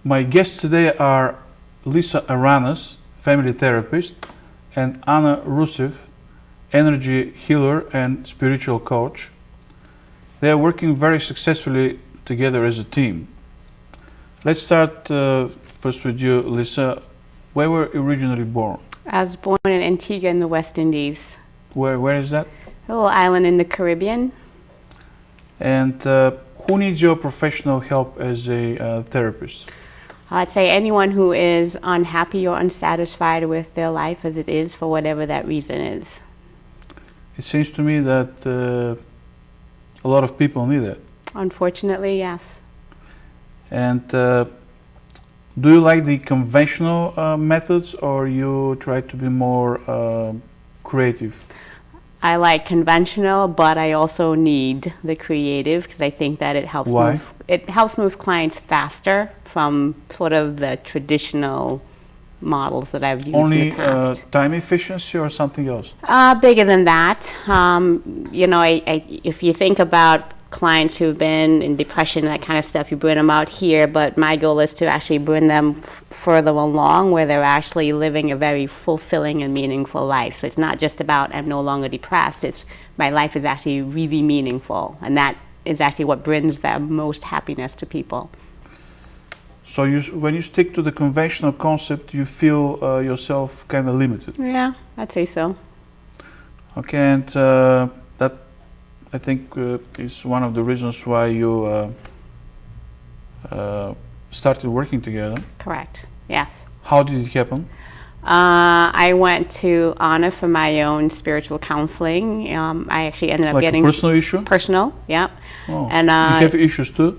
My guests today are Lisa Aranas, family therapist, and Anna Roussev, energy healer and spiritual coach. They are working very successfully together as a team. Let's start first with you, Lisa. Where were you originally born? I was born in Antigua in the West Indies. Where is that? A little island in the Caribbean. And who needs your professional help as a therapist? I'd say anyone who is unhappy or unsatisfied with their life as it is for whatever that reason is. It seems to me that a lot of people need it. Unfortunately, yes. And do you like the conventional methods, or you try to be more creative? I like conventional, but I also need the creative because I think that it helps Why? move clients faster from sort of the traditional models that I've used Only in the past. time efficiency or something else? Bigger than that. You know, if you think about clients who've been in depression, that kind of stuff, you bring them out here, but my goal is to actually bring them further along where they're actually living a very fulfilling and meaningful life. So it's not just about I'm no longer depressed, it's my life is actually really meaningful, and that is actually what brings the most happiness to people. So when you stick to the conventional concept, you feel yourself kind of limited? Yeah, I'd say so. Okay, and that I think is one of the reasons why you started working together. Correct, yes. How did it happen? I went to Anna for my own spiritual counseling. I actually ended up getting a personal issue? Personal, yeah. Oh. And you have issues too?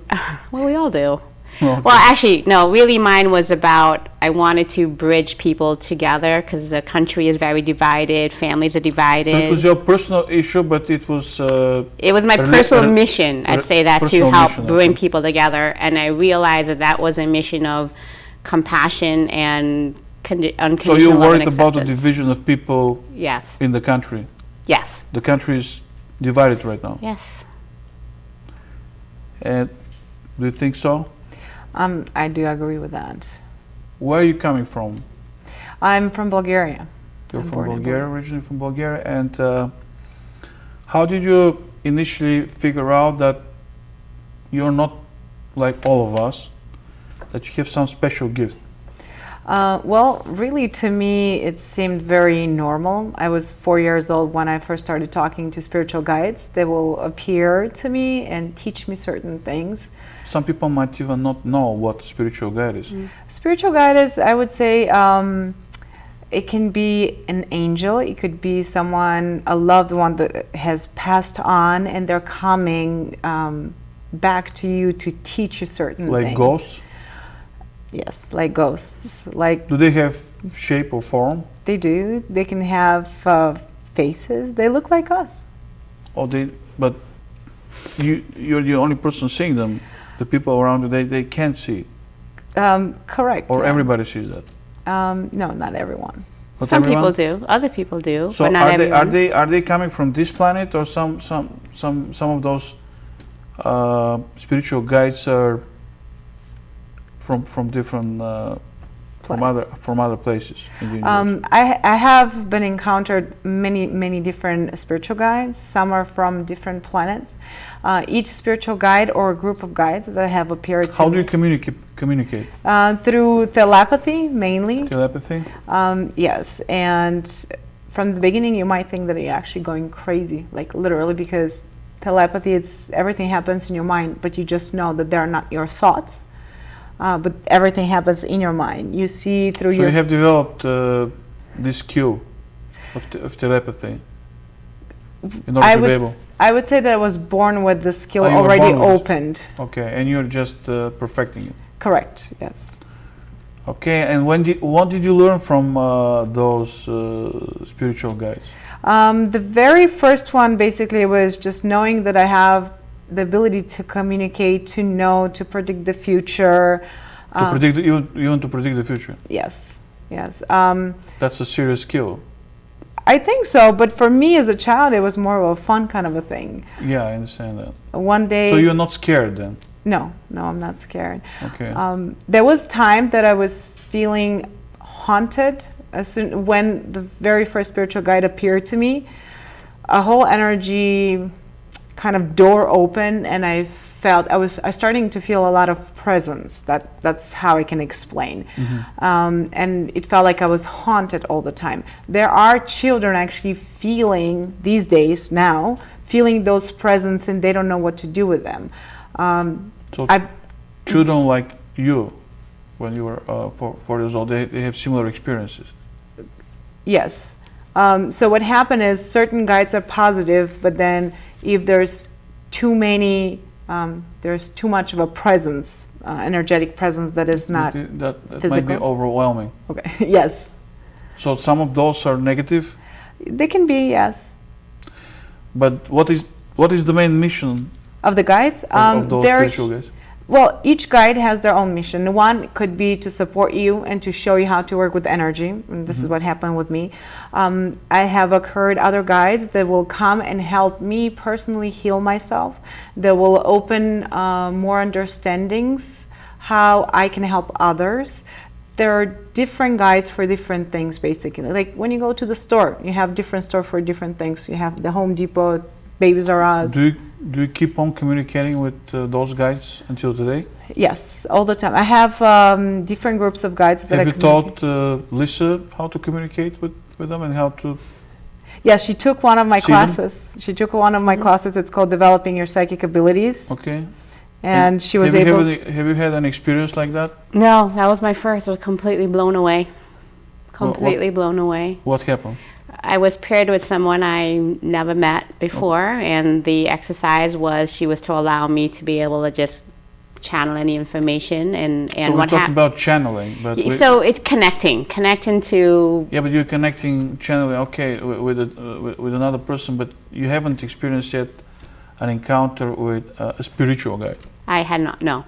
Well, we all do. Oh, okay. Well, actually, no, really mine was about, I wanted to bridge people together because the country is very divided, families are divided. So it was your personal issue, but it was... it was my personal mission, I'd say that, to help bring people together. And I realized that that was a mission of compassion and unconditional love. So you're worried about the division of people Yes. in the country? Yes. The country is divided right now? Yes. And do you think so? I do agree with that. Where are you coming from? I'm from Bulgaria. You're from Bulgaria, originally from Bulgaria. And how did you initially figure out that you're not like all of us, that you have some special gift? Well, really, to me, it seemed very normal. I was 4 years old when I first started talking to spiritual guides. They will appear to me and teach me certain things. Some people might even not know what a spiritual guide is. Spiritual guide is, I would say, it can be an angel. It could be someone, a loved one that has passed on, and they're coming back to you to teach you certain things. Like ghosts? Yes, like ghosts. Like, do they have shape or form? They do. They can have faces. They look like us. Oh, but you're the only person seeing them. The people around you, they can't see. Correct. Or everybody sees that. No, not everyone. Not Some everyone? people do. Other people do. So but not everyone. are they coming from this planet, or some of those spiritual guides are from different from other places in the universe? I have been encountered many different spiritual guides. Some are from different planets. Each spiritual guide or group of guides that have appeared to me. How do you communicate? Through telepathy, mainly. Telepathy? Yes, and from the beginning you might think that you're actually going crazy, like literally, because telepathy, it's everything happens in your mind, but you just know that they're not your thoughts. But everything happens in your mind. You see through your... So you have developed this skill of telepathy in order to be able... I would say that I was born with the skill already opened. Okay, and you're just perfecting it. Correct, yes. Okay, and what did you learn from those spiritual guides? The very first one basically was just knowing that I have the ability to communicate, to know, to predict the future. To predict, even to predict the future? Yes, yes. That's a serious skill. I think so, but for me as a child, it was more of a fun kind of a thing. Yeah, I understand that. One day... So you're not scared then? No, I'm not scared. Okay. There was time that I was feeling haunted when the very first spiritual guide appeared to me. A whole energy kind of door open, and I was starting to feel a lot of presence. That's how I can explain. And it felt like I was haunted all the time. There are children actually feeling these days now, feeling those presence, and they don't know what to do with them. So children like you, when you were 4 years old, they have similar experiences. Yes. So what happened is certain guides are positive, but then if there's too many, there's too much of a presence, energetic presence that is not that physical. Might be overwhelming. Okay. Yes. So some of those are negative. They can be, yes. But what is the main mission Of the guides? of those spiritual guides? Well, each guide has their own mission. One could be to support you and to show you how to work with energy. And this is what happened with me. I have occurred other guides that will come and help me personally heal myself. That will open more understandings, how I can help others. There are different guides for different things, basically. Like when you go to the store, you have different store for different things. You have the Home Depot, Babies R Us. Do you keep on communicating with those guides until today? Yes, all the time. I have different groups of guides that Have I you taught Lisa how to communicate with them and how to? Yeah, she took one of my See them? classes. She took one of my classes. It's called Developing Your Psychic Abilities. Okay. And she was have able. Have you had an experience like that? No, that was my first. I was completely blown away. Completely blown away. What happened? I was paired with someone I never met before, and the exercise was she was to allow me to be able to just channel any information and So we're what talking about channeling, but so it's connecting to yeah, but you're connecting channeling, okay, with another person, but you haven't experienced yet an encounter with a spiritual guide. I had not No.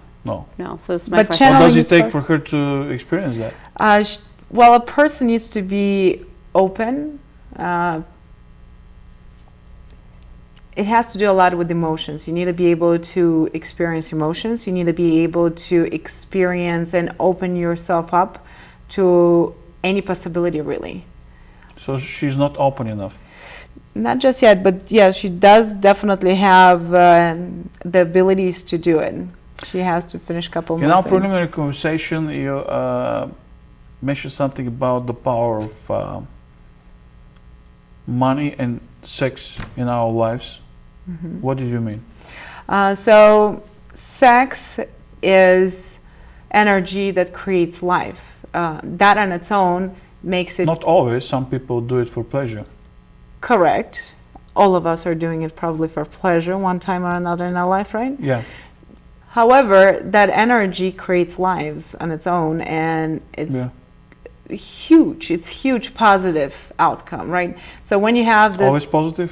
so this is my But first What channeling does it is take for her to experience that? Well, a person needs to be open. It has to do a lot with emotions. You need to be able to experience emotions. You need to be able to experience and open yourself up to any possibility, really. So she's not open enough. Not just yet, but yeah, she does definitely have the abilities to do it. She has to finish a couple more In our things. preliminary conversation, you mentioned something about the power of money and sex in our lives. What did you mean? So sex is energy that creates life. That on its own makes it Not always. Some people do it for pleasure. correct. All of us are doing it probably for pleasure one time or another in our life, right? Yeah. However, that energy creates lives on its own, and it's Yeah. huge. It's huge positive outcome, right? So when you have this, Always positive?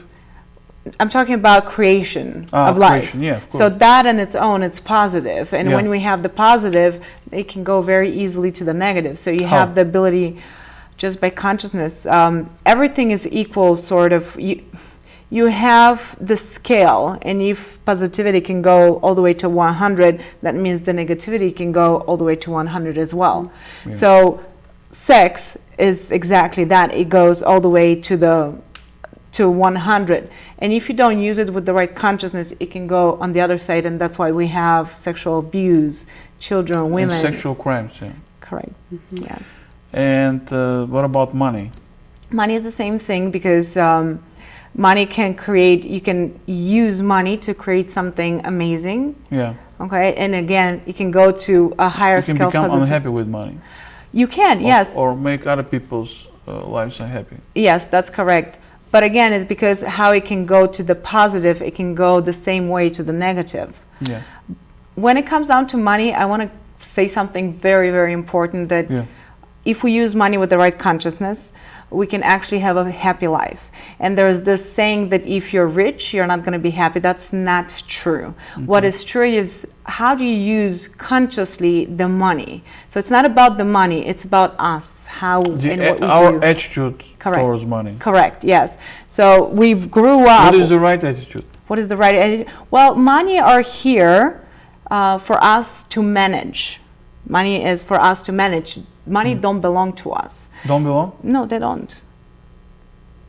I'm talking about creation of life. Creation, yeah, of course. So that on its own, it's positive. And Yeah. when we have the positive, it can go very easily to the negative. So you How? have the ability, just by consciousness, everything is equal, sort of. You have the scale, and if positivity can go all the way to 100, that means the negativity can go all the way to 100 as well. Yeah. So sex is exactly that. It goes all the way to 100. And if you don't use it with the right consciousness, it can go on the other side, and that's why we have sexual abuse, children, women. And sexual crimes, yeah. Correct. Yes. And what about money? Money is the same thing, because money can create, you can use money to create something amazing. Yeah. Okay, and again, it can go to a higher You can scale. become positive. unhappy with money. You can, yes. Or make other people's lives unhappy. Yes, that's correct. But again, it's because how it can go to the positive, it can go the same way to the negative. Yeah. When it comes down to money, I want to say something very, very important, that Yeah. if we use money with the right consciousness, we can actually have a happy life. And there's this saying that if you're rich, you're not going to be happy. That's not true. What is true is, how do you use consciously the money? So it's not about the money, it's about us, how and what we Our do. attitude Correct. towards money. Correct, yes. So we've grew up. What is the right attitude? What is the right attitude? Well, money are here for us to manage. Money is for us to manage. Money don't belong to us. Don't belong? No, they don't.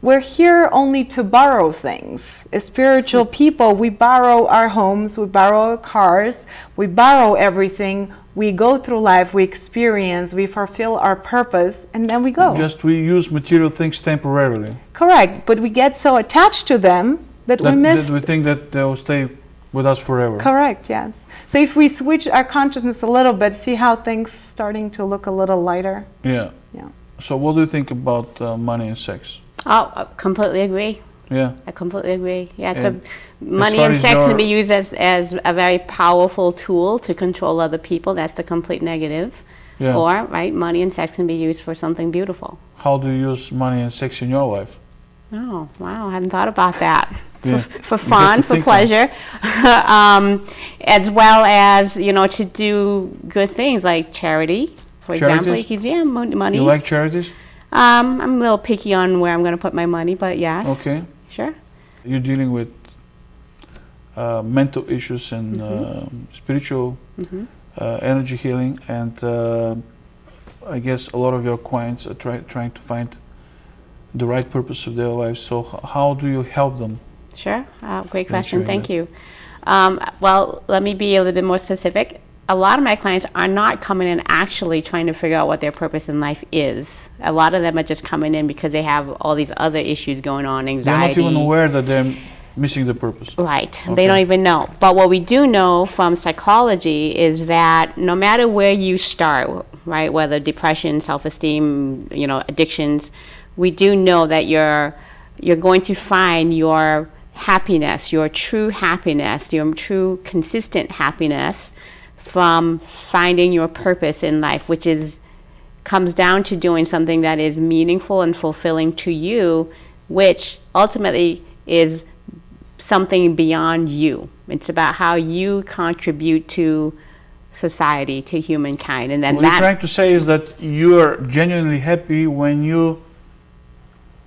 We're here only to borrow things. As spiritual people, we borrow our homes, we borrow our cars, we borrow everything. We go through life, we experience, we fulfill our purpose, and then we go. Just we use material things temporarily. Correct, but we get so attached to them that we miss. That we think that they will stay with us forever. Correct, yes. So if we switch our consciousness a little bit, see how things starting to look a little lighter. Yeah. Yeah. So what do you think about money and sex? Oh, I completely agree. Yeah. I completely agree. Yeah, And money far and as sex your- can be used as a very powerful tool to control other people. That's the complete negative. Yeah. Or, right, money and sex can be used for something beautiful. How do you use money and sex in your life? Oh, wow, I hadn't thought about that. Yeah. For You have fun, to for think pleasure, as well as, you know, to do good things like charity, for example. Charities? Because, yeah, money. You like charities? I'm a little picky on where I'm going to put my money, but yes. Okay. Sure. You're dealing with mental issues and spiritual energy healing, and I guess a lot of your clients are trying to find the right purpose of their lives. So how do you help them? Sure. Great question. Answering Thank you. Well, let me be a little bit more specific. A lot of my clients are not coming in actually trying to figure out what their purpose in life is. A lot of them are just coming in because they have all these other issues going on, They're anxiety. not even aware that they're missing the purpose. Right. Okay. They don't even know. But what we do know from psychology is that no matter where you start, right, whether depression, self-esteem, you know, addictions, we do know that you're going to find your happiness, your true consistent happiness from finding your purpose in life, which comes down to doing something that is meaningful and fulfilling to you, which ultimately is something beyond you. It's about how you contribute to society, to humankind, and then What you're trying to say is that you are genuinely happy when you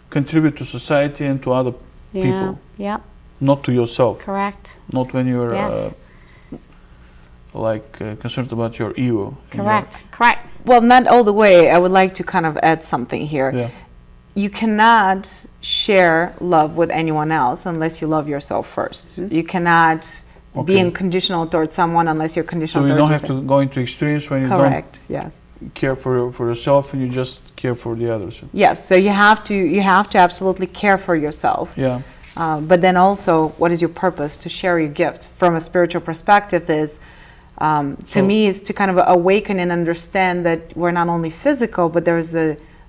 contribute to society and to other people, yeah, not to yourself. correct, Not when you're yes, concerned about your ego. correct. Well, not all the way. I would like to kind of add something here. Yeah. You cannot share love with anyone else unless you love yourself first. You cannot be Okay. unconditional towards someone unless you're So conditional you towards don't have yourself. to go into extremes when you Correct. Yes. don't care for yourself and you just care for the others. Yes. So you have to absolutely care for yourself. Yeah. But then also, what is your purpose? To share your gift from a spiritual perspective is, to So- me, is to kind of awaken and understand that we're not only physical, but there's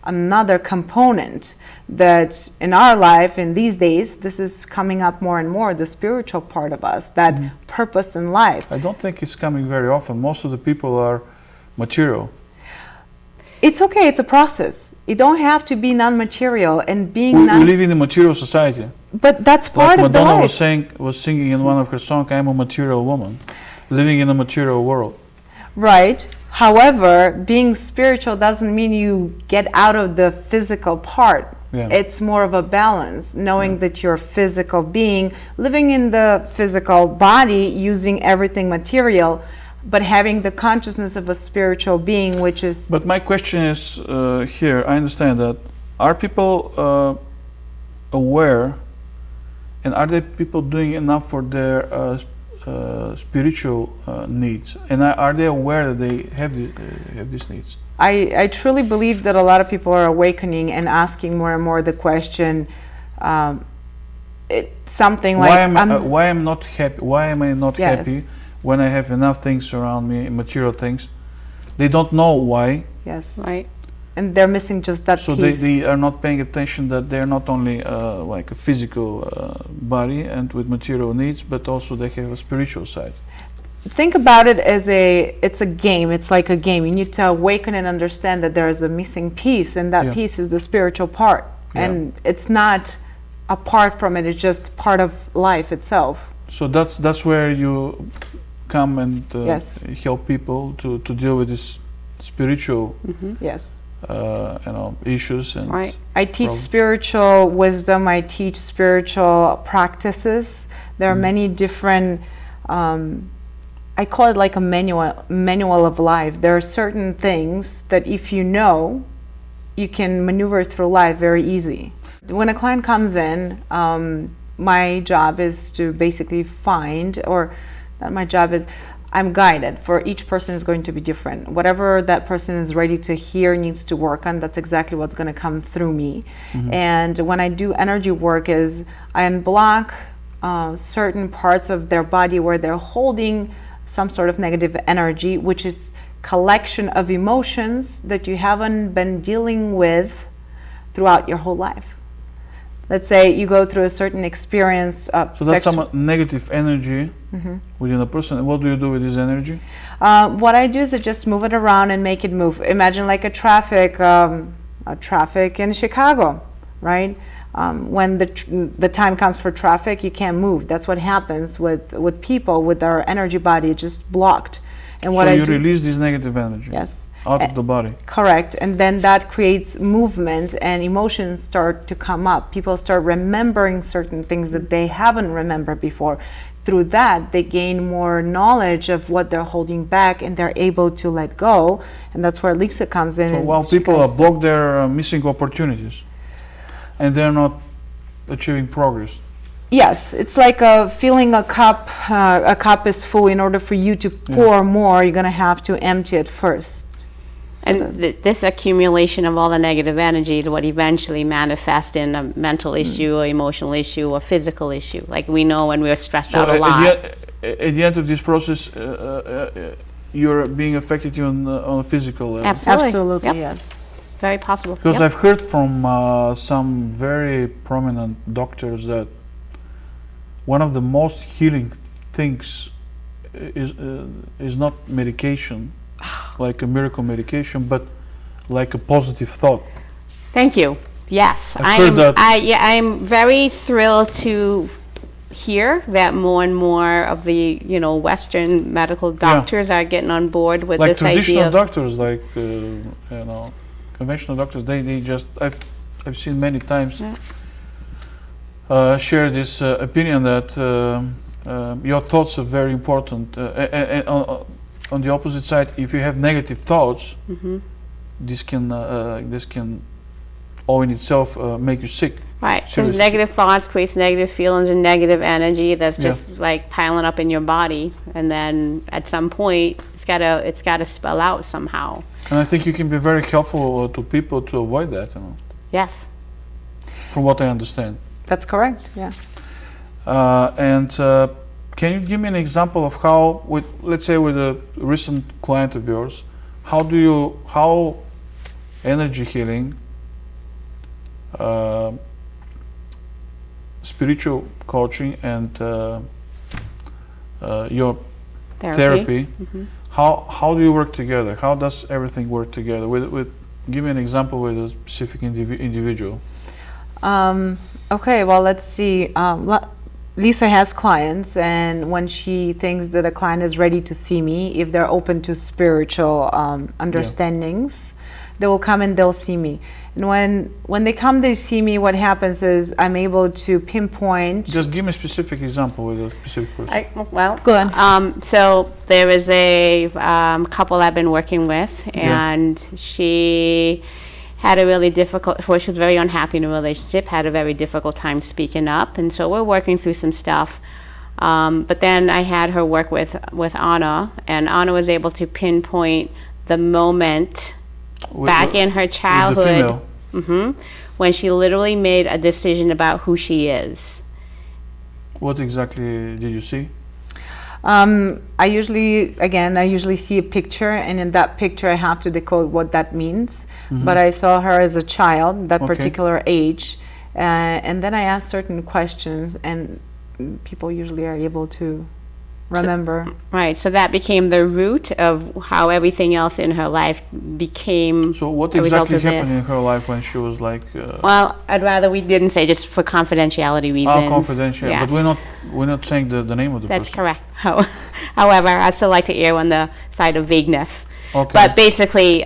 another component that in our life in these days, this is coming up more and more, the spiritual part of us, that purpose in life. I don't think it's coming very often. Most of the people are material. It's okay, it's a process. You don't have to be non-material and being We live in a material society. but that's Like part of the Madonna life. was singing in one of her songs, "I'm a material woman, living in a material world." Right. However, being spiritual doesn't mean you get out of the physical part. Yeah. It's more of a balance, knowing that you're a physical being, living in the physical body, using everything material, but having the consciousness of a spiritual being, which is... But my question is here, I understand that. Are people aware, and are there people doing enough for their spiritual needs? And are they aware that they have these needs? I truly believe that a lot of people are awakening and asking more and more the question, something like... Why am not happy? Why am I not Yes. happy when I have enough things around me, material things? They don't know why. Yes. Right. And they're missing just that So piece. they are not paying attention that they're not only like a physical body and with material needs, but also they have a spiritual side. Think about it as it's a game. It's like a game. You need to awaken and understand that there is a missing piece, and that Yeah. piece is the spiritual part. Yeah. And it's not apart from it. It's just part of life itself. So that's where you come and Yes. help people to deal with this spiritual Yes. issues and Right. I teach Problem. spiritual wisdom. I teach spiritual practices. There are many different, I call it like a manual of life. There are certain things that if you know, you can maneuver through life very easy. When a client comes in, my job is to basically find, or not my job is, I'm guided. For each person is going to be different. Whatever that person is ready to hear, needs to work on, that's exactly what's going to come through me. And when I do energy work is I unblock certain parts of their body where they're holding some sort of negative energy, which is collection of emotions that you haven't been dealing with throughout your whole life. Let's say you go through a certain experience. So that's some negative energy within a person. And what do you do with this energy? What I do is I just move it around and make it move. Imagine like a traffic in Chicago, right? When the time comes for traffic, you can't move. That's what happens with people, with our energy body, just blocked. And what so I you do, release this negative energy out of the body. Correct. And then that creates movement and emotions start to come up. People start remembering certain things that they haven't remembered before. Through that, they gain more knowledge of what they're holding back and they're able to let go. And that's where Lisa comes in. So while people block their missing opportunities and they're not achieving progress. Yes, it's like filling a cup. A cup is full. In order for you to pour more, you're going to have to empty it first. So And this accumulation of all the negative energy is what eventually manifests in a mental issue or emotional issue or physical issue. Like we know when we're stressed out a lot. At the end of this process, you're being affected on a physical level. Absolutely, Yep. yes. Very possible. Because Yep. I've heard from some very prominent doctors that one of the most healing things is not medication, like a miracle medication, but like a positive thought. Thank you. Yes, I've heard that. I'm very thrilled to hear that more and more of the Western medical doctors are getting on board with Like this idea. traditional doctors, like conventional doctors, they just I've seen many times share this opinion that your thoughts are very important. And on the opposite side, if you have negative thoughts, this can all in itself make you sick. Right, because Seriously. negative thoughts creates negative feelings and negative energy that's just like piling up in your body, and then at some point it's gotta spell out somehow. And I think you can be very helpful to people to avoid that. Yes. From what I understand. That's correct, yeah. And can you give me an example of how, let's say with a recent client of yours, how energy healing, spiritual coaching, and your therapy, how do you work together? How does everything work together? Give me an example with a specific individual. Okay, well, let's see. Lisa has clients, and when she thinks that a client is ready to see me, if they're open to spiritual understandings, they will come and they'll see me. And when they come to see me, what happens is I'm able to pinpoint. Just give me a specific example with a specific person. Go ahead. So there was a couple I've been working with, and she had a really difficult, she was very unhappy in a relationship, had a very difficult time speaking up, and so we're working through some stuff. But then I had her work with Anna, and Anna was able to pinpoint the moment back in her childhood when she literally made a decision about who she is. What exactly did you see? I usually see a picture, and in that picture I have to decode what that means. But I saw her as a child, that particular age, and then I asked certain questions, and people usually are able to remember. So that became the root of how everything else in her life became. So what a result exactly of happened this. in her life when she was like? Well, I'd rather we didn't say, just for confidentiality reasons. Confidential. Yes. But we're not saying the name of the That's person. correct. However, I still like to err on the side of vagueness. Okay. But basically,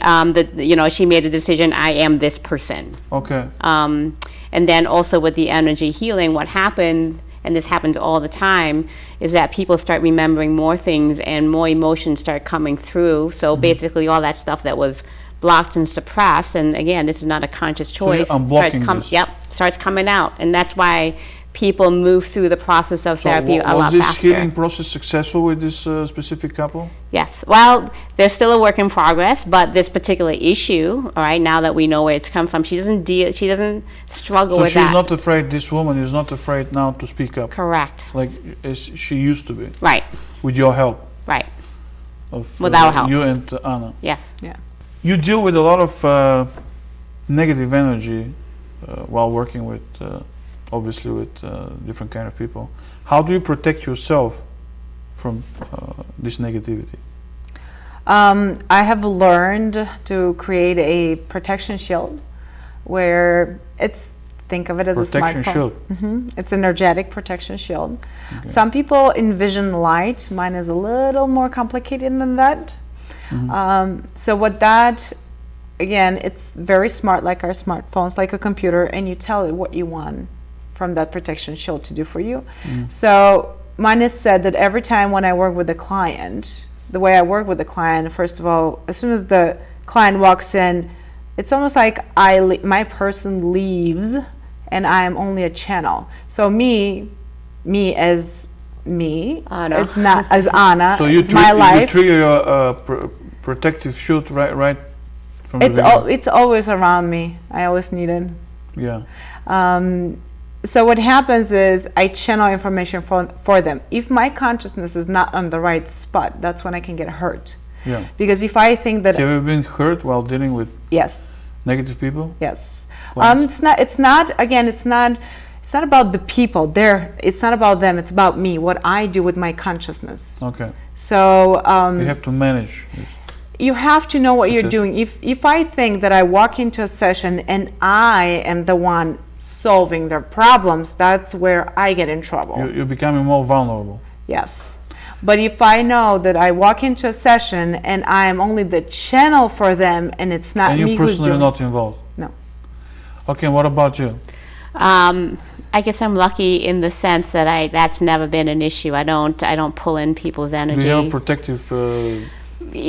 she made a decision. I am this person. Okay. And then also with the energy healing, what happened and this happens all the time, is that people start remembering more things and more emotions start coming through. So basically all that stuff that was blocked and suppressed, and again, this is not a conscious choice, So unblocking starts coming out. And that's why people move through the process of therapy a lot Was this faster. healing process successful with this specific couple? Yes. Well, they're still a work in progress, but this particular issue, all right, now that we know where it's come from, she doesn't struggle So with she's that. not afraid, this woman is not afraid now to speak up, Correct. like as she used to be, Right. with your help. Right. Of, With our help. You and Anna. Yes. Yeah. You deal with a lot of negative energy while working with, obviously with different kind of people. How do you protect yourself from this negativity? I have learned to create a protection shield where think of it as Protection a smartphone. shield. It's an energetic protection shield. Some people envision light. Mine is a little more complicated than that. So what that, again, it's very smart, like our smartphones, like a computer, and you tell it what you want from that protection shield to do for you. So mine is said that every time when I work with a client, the way I work with the client, first of all, as soon as the client walks in, it's almost like my person leaves and I am only a channel. So me as me, Anna. it's not as Anna, So you, it's my you life. trigger your protective shield right from the beginning. It's always around me. I always need it. Yeah. So what happens is I channel information for them. If my consciousness is not on the right spot, that's when I can get hurt. Yeah. Because if I think that Have you been hurt while dealing with yes, negative people? yes, Once? it's not about the people. It's not about them. It's about me. What I do with my consciousness. Okay. So You have to manage this. you have to know what you're Okay. doing. If I think that I walk into a session and I am the one solving their problems, that's where I get in trouble. You're becoming more vulnerable. Yes. But if I know that I walk into a session and I am only the channel for them and it's not And me you who's personally are doing not involved. No. Okay, what about you? I guess I'm lucky in the sense that that's never been an issue. I don't pull in people's Do energy. you have protective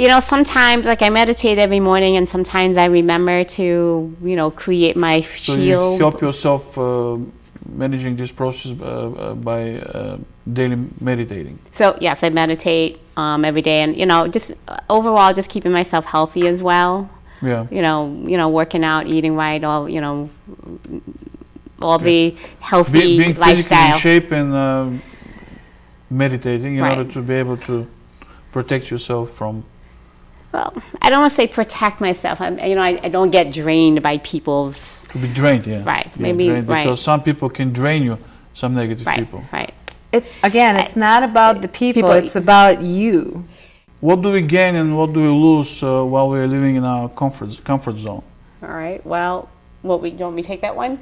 You know, sometimes, like I meditate every morning, and sometimes I remember to, create my so shield. you help yourself managing this process by daily meditating? So yes, I meditate every day, and just overall, just keeping myself healthy as well. Yeah. Working out, eating right, all the healthy Being physically lifestyle. in shape and meditating in Right. order to be able to protect yourself from. Well, I don't want to say protect myself. I don't get drained by people's. To be drained, yeah. Right, Yeah, maybe, drained, right. because some people can drain you, some negative Right, people. right. It's not about the people, it's about you. What do we gain and what do we lose while we're living in our comfort zone? All right. Well, do you want me to take that one?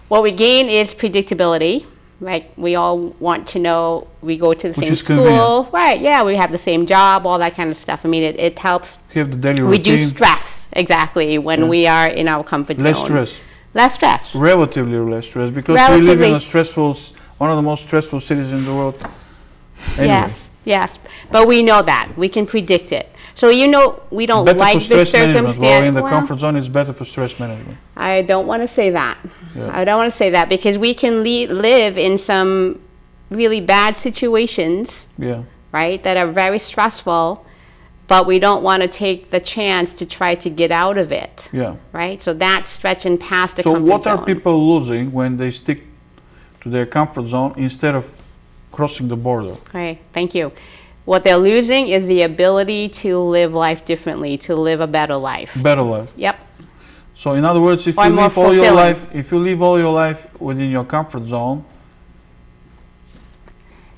What we gain is predictability. Like we all want to know we go to the Which same is school, convenient. right? Yeah, we have the same job, all that kind of stuff. I mean, it helps You have the daily reduce routine, stress exactly when Yeah. we are in our comfort less zone. stress, Less stress. relatively less stress, because we live in Relatively. one of the most stressful cities in the world. Anyway, Yes. But we know that. We can predict it. So we don't better like for the stress management. circumstance. While in the Well, comfort zone, it's better for stress management. I don't want to say that. Yeah. I don't want to say that because we can live in some really bad situations, Yeah. right, that are very stressful, but we don't want to take the chance to try to get out of it, Yeah. right? So that's stretching past the So comfort what zone. are people losing when they stick to their comfort zone instead of crossing the border? Okay, thank you. What they're losing is the ability to live life differently, to live a better life. Better life. Yep. So in other words, if Or you more live all your fulfilling. life, if you live all your life within your comfort zone,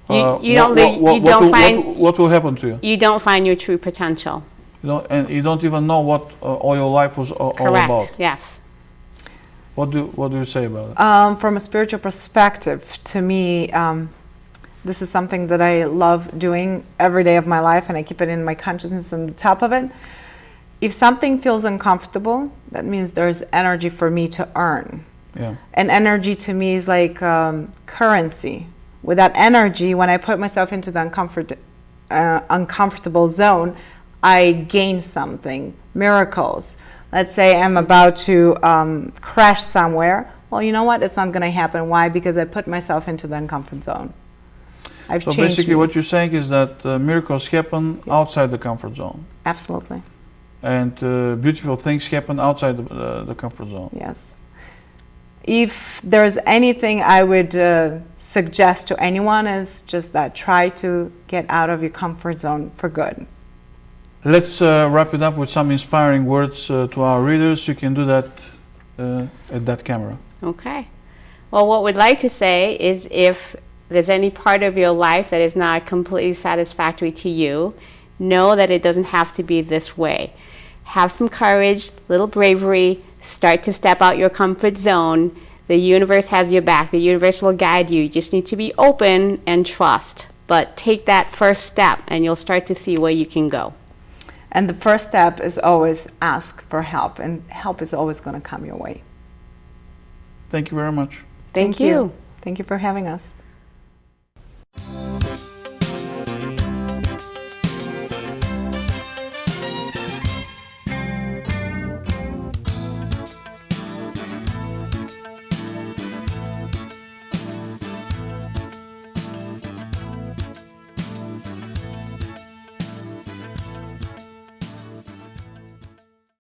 You don't live. You don't find. what will happen to you? You don't find your true potential. And you don't even know what all your life was all Correct. about. Yes. What do you say about it? From a spiritual perspective, to me, this is something that I love doing every day of my life, and I keep it in my consciousness on the top of it. If something feels uncomfortable, that means there's energy for me to earn. Yeah. And energy to me is like currency. With that energy, when I put myself into the uncomfortable zone, I gain something, miracles. Let's say I'm about to crash somewhere. Well, you know what? It's not going to happen. Why? Because I put myself into the uncomfort zone. So basically what you're saying is that miracles happen outside the comfort zone. Absolutely. And beautiful things happen outside the comfort zone. Yes. If there's anything I would suggest to anyone is just that try to get out of your comfort zone for good. Let's wrap it up with some inspiring words to our readers. You can do that at that camera. Okay. Well, what we'd like to say is if there's any part of your life that is not completely satisfactory to you, know that it doesn't have to be this way. Have some courage, little bravery, start to step out your comfort zone. The universe has your back. The universe will guide you. You just need to be open and trust. But take that first step and you'll start to see where you can go. And the first step is always ask for help, and help is always going to come your way. Thank you very much. Thank you. Thank you for having us.